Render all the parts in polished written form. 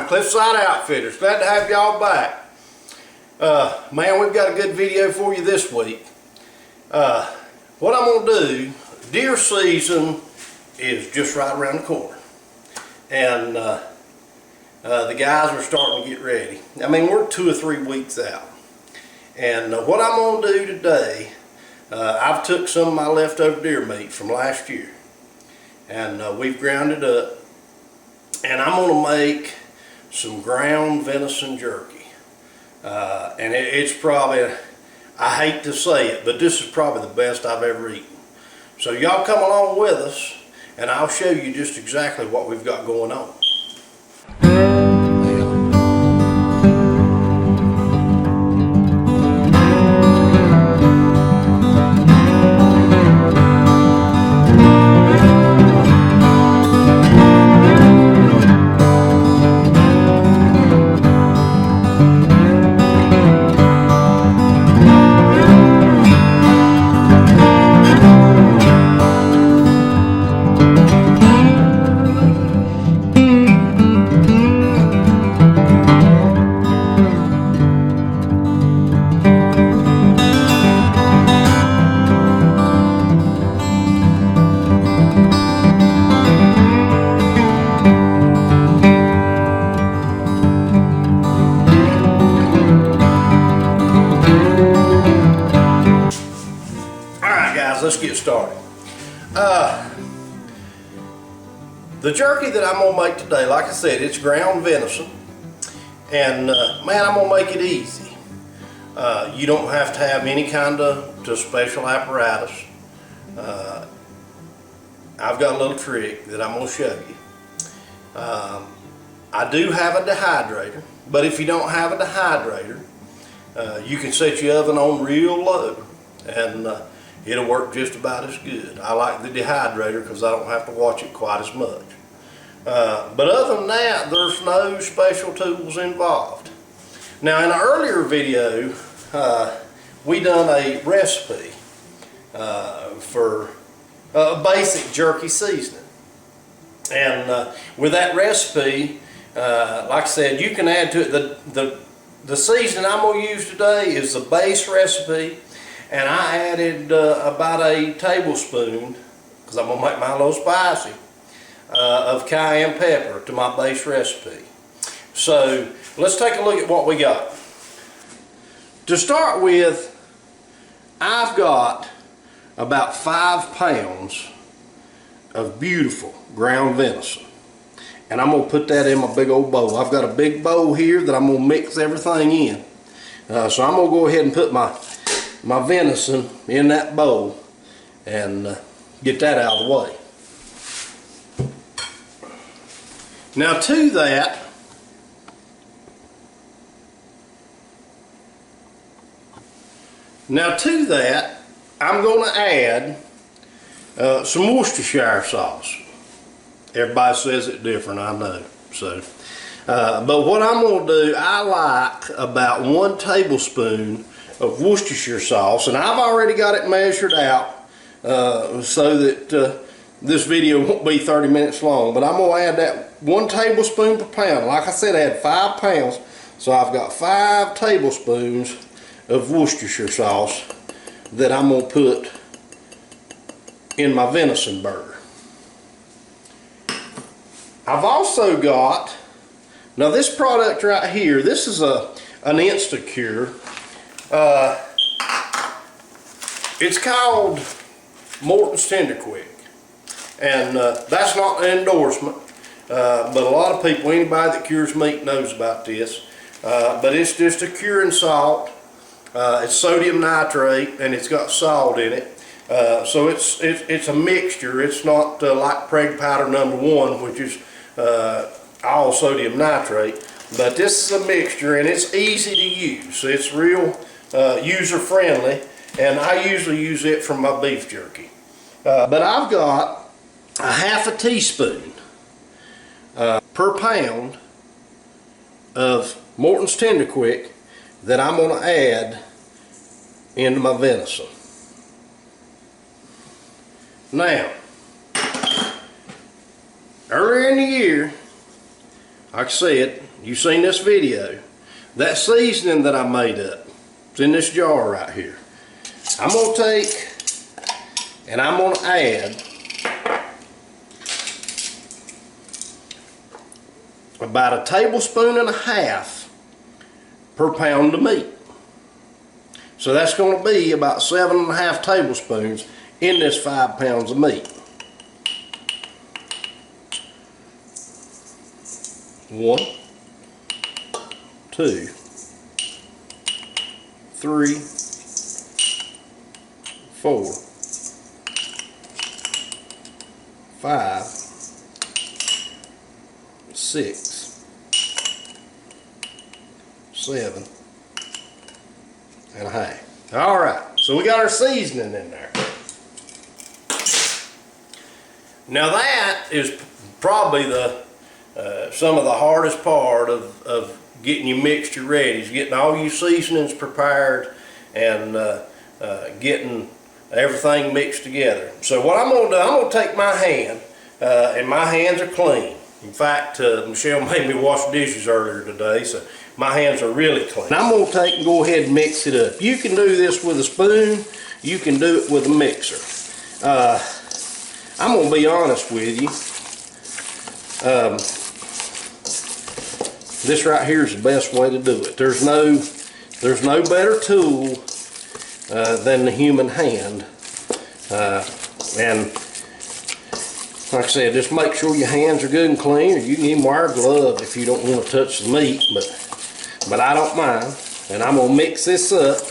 Cliffside Outfitters. Glad to have y'all back. Man, we've got a good video for you this week. What I'm going to do, deer season is just right around the corner. And the guys are starting to get ready. I mean, we're 2 or 3 weeks out. And what I'm going to do today, I've took some of my leftover deer meat from last year. And we've ground it up. And I'm going to make some ground venison jerky. And it's probably, I hate to say it, but this is probably the best I've ever eaten. So y'all come along with us and I'll show you just exactly what we've got going on. Let's get started. The jerky that I'm going to make today, like I said, it's ground venison. And man, I'm going to make it easy. You don't have to have any kind of special apparatus. I've got a little trick that I'm going to show you. I do have a dehydrator, but if you don't have a dehydrator, you can set your oven on real low and it'll work just about as good. I like the dehydrator because I don't have to watch it quite as much. But other than that, there's no special tools involved. Now, in an earlier video, we done a recipe for basic jerky seasoning. And with that recipe, like I said, you can add to it. The seasoning I'm going to use today is the base recipe. And I added about a tablespoon, because I'm going to make mine a little spicy, of cayenne pepper to my base recipe. So let's take a look at what we got. To start with, I've got about 5 pounds of beautiful ground venison. And I'm going to put that in my big old bowl. I've got a big bowl here that I'm going to mix everything in. So I'm going to go ahead and put my venison in that bowl and get that out of the way. Now to that, I'm going to add some Worcestershire sauce. Everybody says it different, I know. So, but what I'm going to do, I like about 1 tablespoon of Worcestershire sauce, and I've already got it measured out so that this video won't be 30 minutes long. But I'm going to add that 1 tablespoon per pound. Like I said, I had 5 pounds, so I've got 5 tablespoons of Worcestershire sauce that I'm going to put in my venison burger. I've also got, now this product right here, this is an Instacure. It's called Morton's Tender Quick, and that's not an endorsement, but a lot of people, anybody that cures meat knows about this. But it's just a curing salt. It's sodium nitrate and it's got salt in it, so it's a mixture. It's not like Preg powder #1, which is all sodium nitrate, but this is a mixture and it's easy to use. It's real user friendly, and I usually use it for my beef jerky. But I've got a ½ teaspoon per pound of Morton's Tender Quick that I'm going to add into my venison. Now, earlier in the year, like I said, you've seen this video. That seasoning that I made up, it's in this jar right here. I'm going to take and I'm going to add about 1.5 tablespoons per pound of meat. So that's going to be about 7.5 tablespoons in this 5 pounds of meat. 1, 2, 3, 4, 5, 6, 7 and a half. All right, so we got our seasoning in there. Now that is probably the some of the hardest part of getting your mixture ready, is getting all your seasonings prepared and getting everything mixed together. So what I'm going to do, I'm going to take my hand, and my hands are clean. In fact, Michelle made me wash dishes earlier today, so my hands are really clean. And I'm going to take and go ahead and mix it up. You can do this with a spoon, you can do it with a mixer. I'm going to be honest with you. This right here is the best way to do it. There's no better tool than the human hand. And like I said, just make sure your hands are good and clean, or you can even wear a glove if you don't want to touch the meat, but I don't mind. And I'm going to mix this up,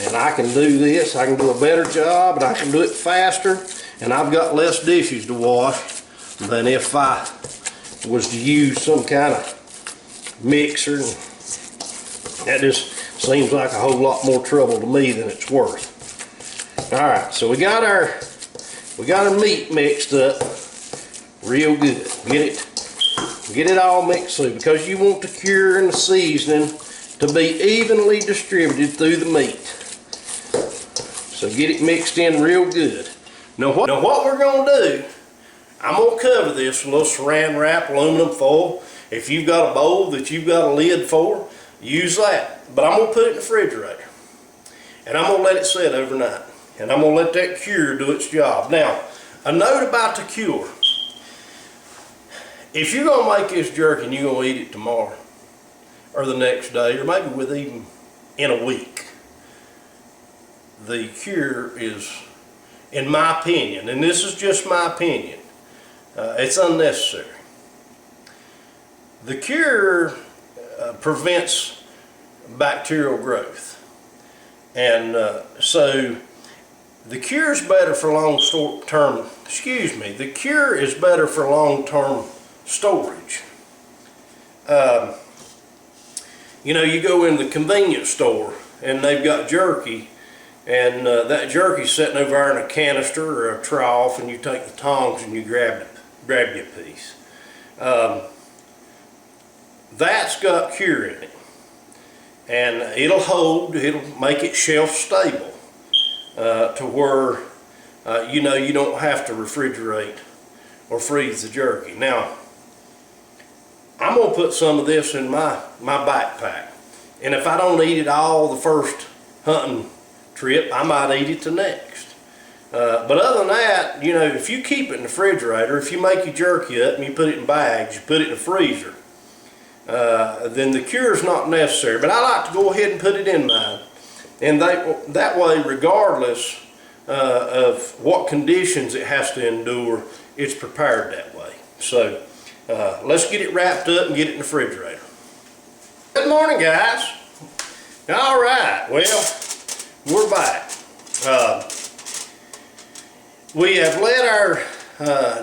and I can do this. I can do a better job, and I can do it faster, and I've got less dishes to wash than if I was to use some kind of mixer. That just seems like a whole lot more trouble to me than it's worth. Alright, so we got our meat mixed up real good. Get it all mixed through, because you want the cure and the seasoning to be evenly distributed through the meat. So get it mixed in real good. Now what we're going to do, I'm going to cover this with a little saran wrap, aluminum foil. If you've got a bowl that you've got a lid for, use that. But I'm going to put it in the refrigerator, and I'm going to let it sit overnight. And I'm going to let that cure do its job. Now, a note about the cure. If you're going to make this jerky and you're going to eat it tomorrow, or the next day, or maybe even in a week, the cure is, in my opinion, and this is just my opinion, it's unnecessary. The cure prevents bacterial growth, and so the cure is better for long-term. The cure is better for long-term storage. You know, you go in the convenience store and they've got jerky, and that jerky's sitting over there in a canister or a trough, and you take the tongs and you grab you a piece. That's got cure in it, and it'll make it shelf stable to where you know, you don't have to refrigerate or freeze the jerky. Now, I'm going to put some of this in my backpack, and if I don't eat it all the first hunting trip, I might eat it the next. But other than that, you know, if you keep it in the refrigerator, if you make your jerky up and you put it in bags, you put it in the freezer, then the cure is not necessary. But I like to go ahead and put it in mine, and that way, regardless of what conditions it has to endure, it's prepared that way. So let's get it wrapped up and get it in the refrigerator. Good morning, guys. All right, well, we're back. We have let our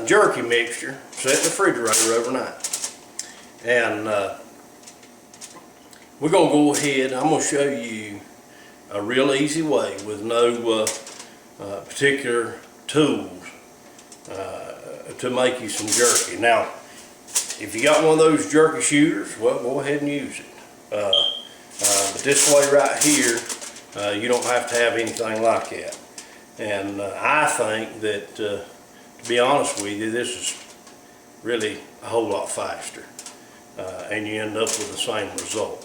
jerky mixture sit in the refrigerator overnight, and we're going to go ahead. I'm going to show you a real easy way with no particular tools to make you some jerky. Now, if you got one of those jerky shooters, well, go ahead and use it. But this way right here, you don't have to have anything like that. And I think that, to be honest with you, this is really a whole lot faster. and you end up with the same result.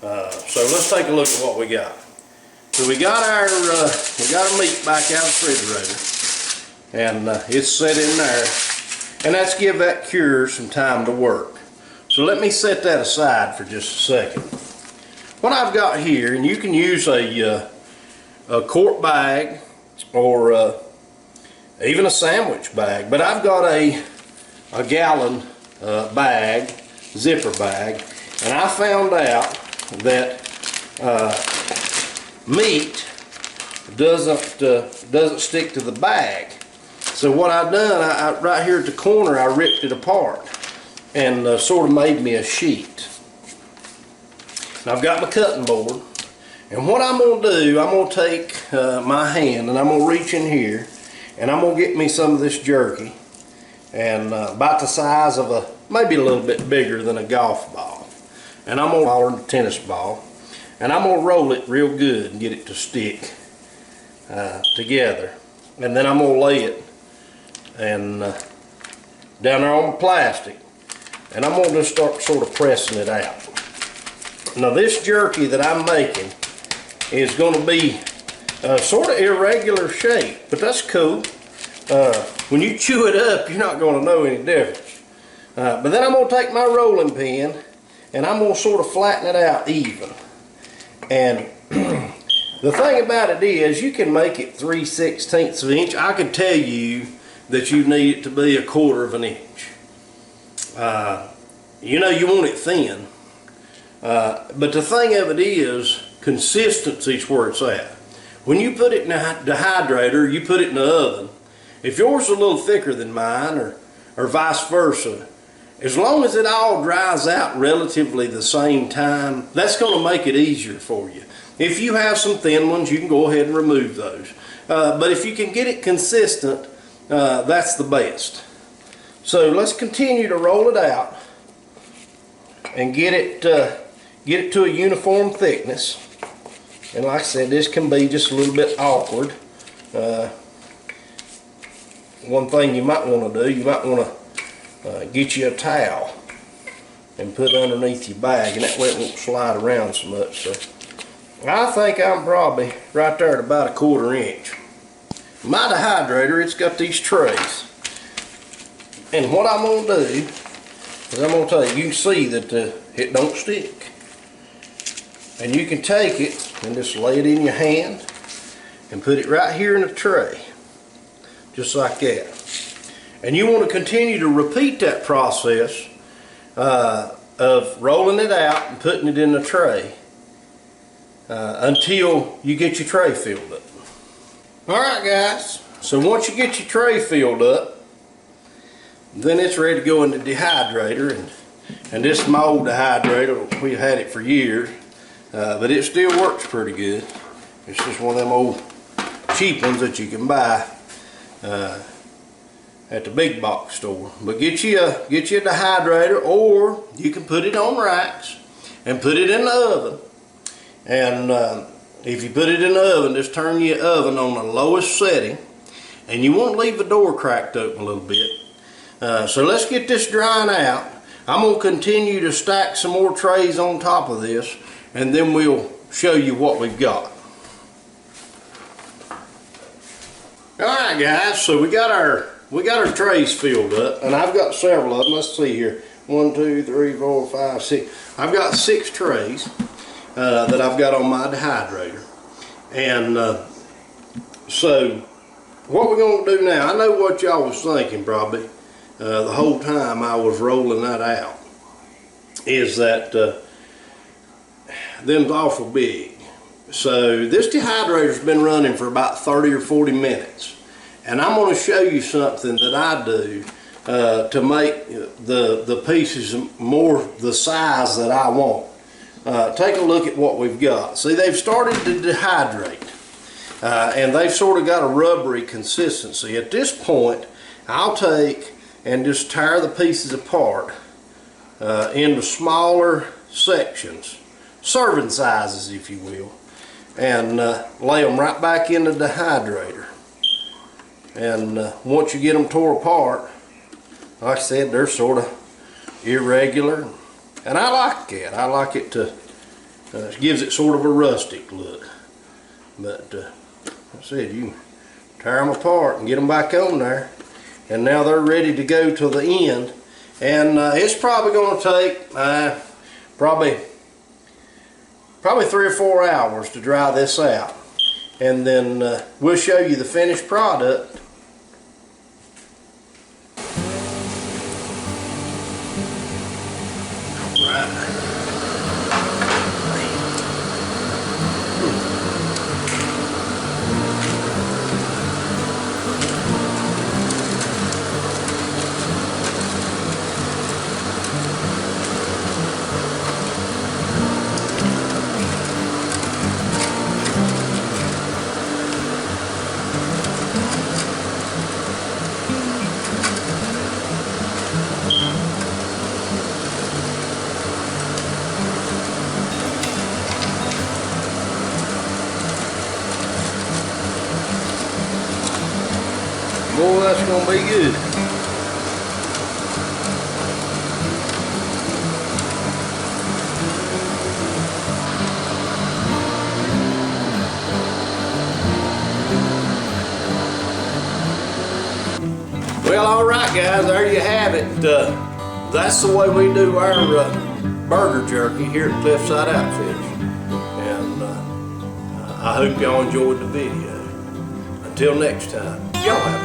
So let's take a look at what we got. So we got our meat back out of the refrigerator, and it's set in there, and let's give that cure some time to work. So let me set that aside for just a second. What I've got here, and you can use a quart bag or even a sandwich bag, but I've got a gallon bag, zipper bag, and I found out that meat doesn't stick to the bag. So what I've done, right here at the corner, I ripped it apart and sort of made me a sheet. Now I've got my cutting board, and what I'm going to do, I'm going to take my hand and I'm going to reach in here and I'm going to get me some of this jerky, and about the size of maybe a little bit bigger than a golf ball, and I'm going to roll a tennis ball, and I'm going to roll it real good and get it to stick together, and then I'm going to lay it and down there on the plastic, and I'm going to just start sort of pressing it out. Now this jerky that I'm making is going to be sort of irregular shape, but that's cool. When you chew it up, you're not going to know any difference. But then I'm going to take my rolling pin and I'm going to sort of flatten it out even. And the thing about it is, you can make it 3/16 of an inch. I could tell you that you need it to be 1/4 of an inch. You know, you want it thin. But the thing of it is, consistency is where it's at. When you put it in the dehydrator, you put it in the oven. If yours is a little thicker than mine, or vice versa, as long as it all dries out relatively the same time, that's going to make it easier for you. If you have some thin ones, you can go ahead and remove those. But if you can get it consistent, that's the best. So let's continue to roll it out and get it to a uniform thickness. And like I said, this can be just a little bit awkward. One thing you might want to do, you might want to get you a towel and put it underneath your bag, and that way it won't slide around so much. So I think I'm probably right there at about 1/4 inch. My dehydrator, it's got these trays, and what I'm going to do is I'm going to take, you can see that it don't stick, and you can take it and just lay it in your hand and put it right here in the tray, just like that. And you want to continue to repeat that process of rolling it out and putting it in the tray until you get your tray filled up. Alright guys, so once you get your tray filled up, then it's ready to go in the dehydrator, and this is my old dehydrator. We've had it for years, but it still works pretty good. It's just one of them old cheap ones that you can buy at the big box store. But get you a dehydrator, or you can put it on racks and put it in the oven. And if you put it in the oven, just turn your oven on the lowest setting, and you want to leave the door cracked open a little bit. So let's get this drying out. I'm going to continue to stack some more trays on top of this, and then we'll show you what we've got. Alright guys, so we got our trays filled up, and I've got several of them. Let's see here. 1, 2, 3, 4, 5, 6. I've got 6 trays that I've got on my dehydrator. And so what we're going to do now, I know what y'all was thinking probably the whole time I was rolling that out, is that them's awful big. So this dehydrator's been running for about 30 or 40 minutes, and I'm going to show you something that I do to make the pieces more the size that I want. Take a look at what we've got. See, they've started to dehydrate, and they've sort of got a rubbery consistency. At this point, I'll take and just tear the pieces apart into smaller sections, serving sizes if you will, and lay them right back in the dehydrator. And once you get them tore apart, like I said, they're sort of irregular. And I like it. I like it to, it gives it sort of a rustic look. But like I said, you can tear them apart and get them back on there. And now they're ready to go to the end. And it's probably going to take probably 3 or 4 hours to dry this out. And then we'll show you the finished product. Boy, that's gonna be good. Well, all right, guys, there you have it. That's the way we do our burger jerky here at Cliffside Outfitters. And I hope y'all enjoyed the video. Until next time, y'all have